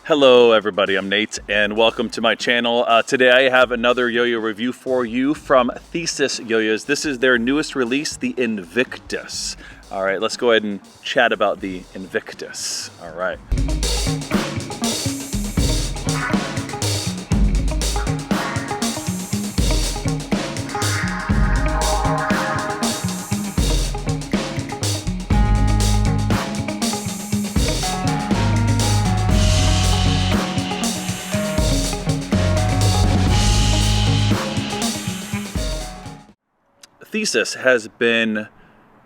Hello everybody, I'm Nate and welcome to my channel. Today I have another yo-yo review for you from Thesis YoYos. This is their newest release, the Invictus. All right, let's go ahead and chat about the Invictus. All right. Thesis has been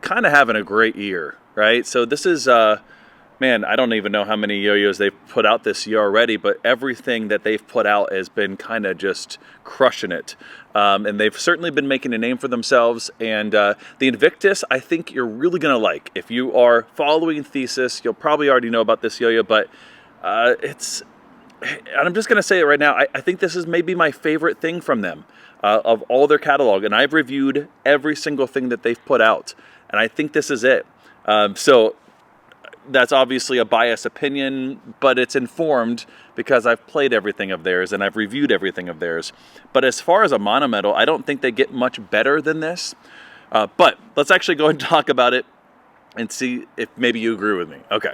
kind of having a great year, right? So this is, man, I don't even know how many yo-yos they've put out this year already, but everything that they've put out has been kind of just crushing it. And they've certainly been making a name for themselves. And the Invictus, I think you're really gonna like. If you are following Thesis, you'll probably already know about this yo-yo, but and I'm just gonna say it right now, I think this is maybe my favorite thing from them. Of all their catalog, and I've reviewed every single thing that they've put out, and I think this is it. So that's obviously a biased opinion, but it's informed because I've played everything of theirs and I've reviewed everything of theirs. But as far as a Monometal, I don't think they get much better than this. But let's actually go and talk about it and see if maybe you agree with me. Okay.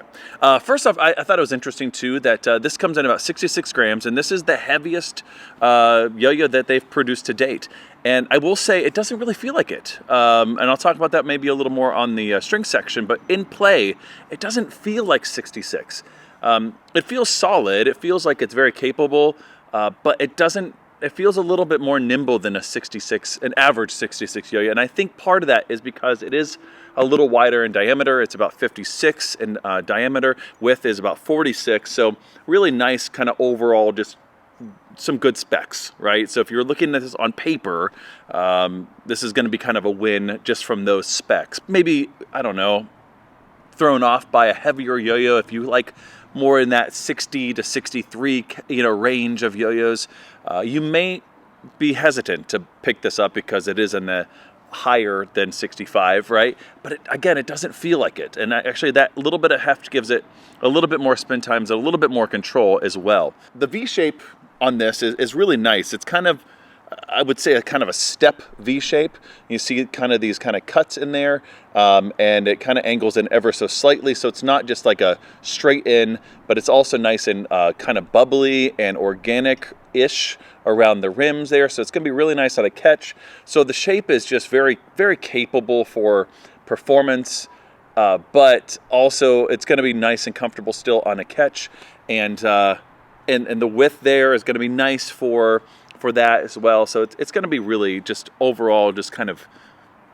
First off, I thought it was interesting too that this comes in about 66 grams, and this is the heaviest yo-yo that they've produced to date. And I will say it doesn't really feel like it. And I'll talk about that maybe a little more on the string section, but in play, it doesn't feel like 66. It feels solid. It feels like it's very capable, but it doesn't. It feels a little bit more nimble than a 66, an average 66 yo-yo. And I think part of that is because it is a little wider in diameter. It's about 56 in diameter. Width is about 46. So really nice kind of overall, just some good specs, right? So if you're looking at this on paper, this is going to be kind of a win just from those specs. Maybe, I don't know, thrown off by a heavier yo-yo if you like more in that 60 to 63 range of yo-yos. You may be hesitant to pick this up because it is in the higher than 65, right? But again, it doesn't feel like it. And actually that little bit of heft gives it a little bit more spin times, a little bit more control as well. The V-shape on this is really nice. It's kind of, I would say, a kind of a step V-shape. You see kind of these kind of cuts in there, and it kind of angles in ever so slightly. So it's not just like a straight in, but it's also nice and kind of bubbly and organic-ish around the rims there. So it's going to be really nice on a catch. So the shape is just very, very capable for performance, but also it's going to be nice and comfortable still on a catch. And the width there is going to be nice for that as well. So it's going to be really just overall just kind of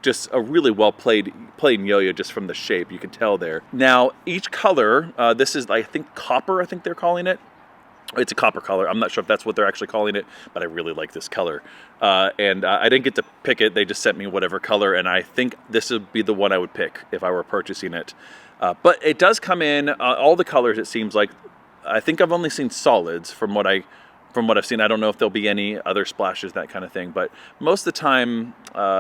just a really well played yo-yo just from the shape. You can tell there. Now each color, this is I think copper, I think they're calling it. It's a copper color. I'm not sure if that's what they're actually calling it, but I really like this color. And I didn't get to pick it. They just sent me whatever color, and I think this would be the one I would pick if I were purchasing it. But it does come in all the colors, it seems like. I think I've only seen solids from what I've seen. I don't know if there'll be any other splashes, that kind of thing. But most of the time,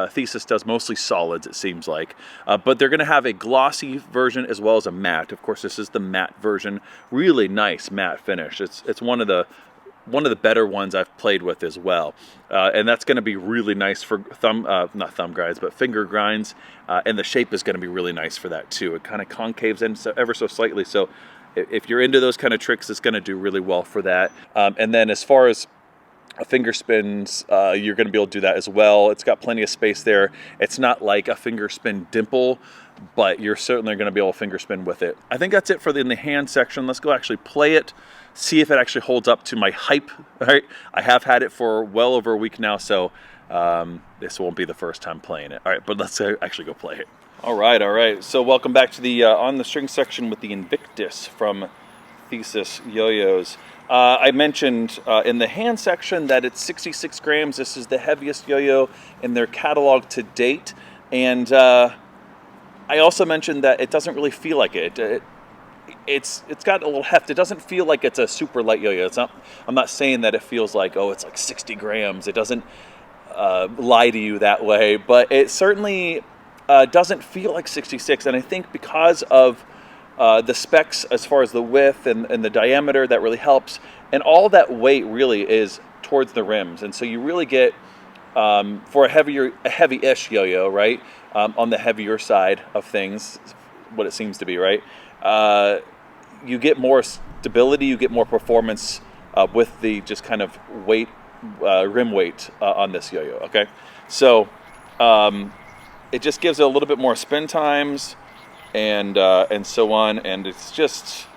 Thesis does mostly solids, it seems like. But they're going to have a glossy version as well as a matte. Of course, this is the matte version. Really nice matte finish. It's one of the better ones I've played with as well. And that's going to be really nice for not thumb grinds, but finger grinds. And the shape is going to be really nice for that too. It kind of concaves in ever so slightly. So if you're into those kind of tricks, it's going to do really well for that. And then as far as finger spins, you're going to be able to do that as well. It's got plenty of space there. It's not like a finger spin dimple, but you're certainly going to be able to finger spin with it. I think that's it for in the hand section. Let's go actually play it, see if it actually holds up to my hype. All right? I have had it for well over a week now, so this won't be the first time playing it. All right, but let's actually go play it. All right. So welcome back to the on the string section with the Invictus from Thesis YoYos. I mentioned in the hand section that it's 66 grams. This is the heaviest yo-yo in their catalog to date. And I also mentioned that it doesn't really feel like it. It's got a little heft. It doesn't feel like it's a super light yo-yo. It's not. I'm not saying that it feels like, oh, it's like 60 grams. It doesn't lie to you that way. But it certainly doesn't feel like 66, and I think because of the specs as far as the width and the diameter, that really helps, and all that weight really is towards the rims, and so you really get for a heavy-ish yo-yo, right, on the heavier side of things, what it seems to be, right, you get more stability, you get more performance with the just kind of weight, rim weight on this yo-yo. Okay, so it just gives it a little bit more spin times and so on, and it's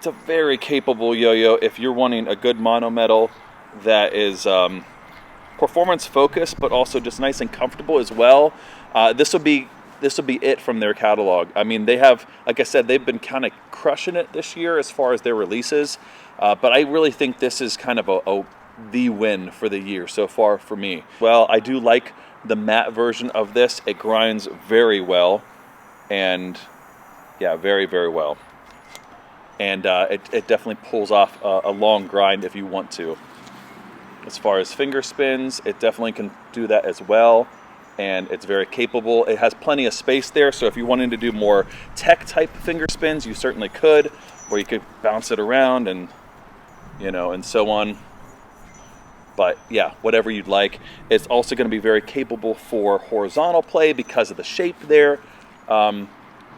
a very capable yo-yo if you're wanting a good monometal that is performance focused but also just nice and comfortable as well. This will be it from their catalog. I mean, they have, like I said, they've been kind of crushing it this year as far as their releases, but I really think this is kind of the win for the year so far for me. Well, I do like the matte version of this. It grinds very well, and yeah, very, very well. And it definitely pulls off a long grind if you want to. As far as finger spins, it definitely can do that as well, and it's very capable. It has plenty of space there, so if you wanted to do more tech type finger spins, you certainly could, or you could bounce it around and, you know, and so on. But yeah, whatever you'd like. It's also going to be very capable for horizontal play because of the shape there.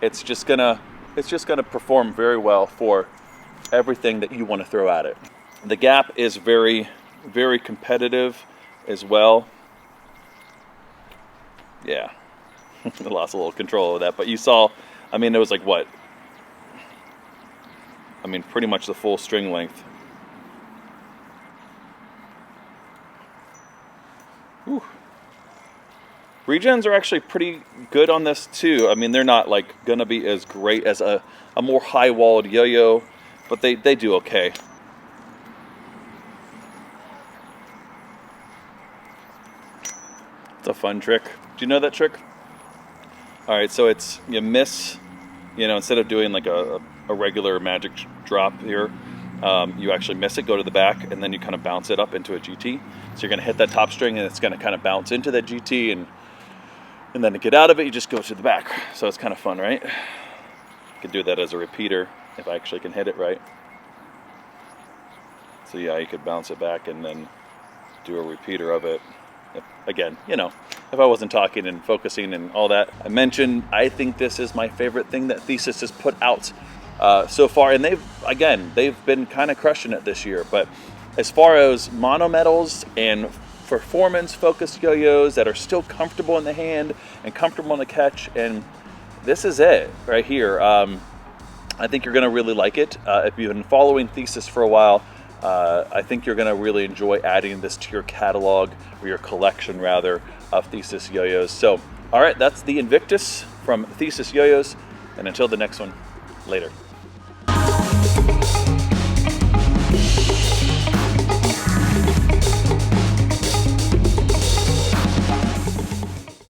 It's just gonna perform very well for everything that you want to throw at it. The gap is very, very competitive as well. Yeah, I lost a little control of that, but you saw, I mean, it was like what? I mean, pretty much the full string length. Whew. Regens are actually pretty good on this too. I mean, they're not like gonna be as great as a more high-walled yo-yo, but they do okay. It's a fun trick. Do you know that trick? All right, so it's, you miss, you know, instead of doing like a regular magic drop here, you actually miss it, go to the back, and then you kind of bounce it up into a GT. So you're gonna hit that top string and it's gonna kind of bounce into that GT, and then to get out of it, you just go to the back. So it's kind of fun, right? You could do that as a repeater if I actually can hit it right. So yeah, you could bounce it back and then do a repeater of it. Again, you know, if I wasn't talking and focusing and all that I mentioned, I think this is my favorite thing that Thesis has put out so far, and they've been kind of crushing it this year. But as far as monometals and performance focused yo-yos that are still comfortable in the hand and comfortable in the catch, and this is it right here. I think you're gonna really like it. If you've been following Thesis for a while, I think you're gonna really enjoy adding this to your catalog, or your collection rather, of Thesis yo-yos. So, all right, that's the Invictus from Thesis YoYos, and until the next one, later.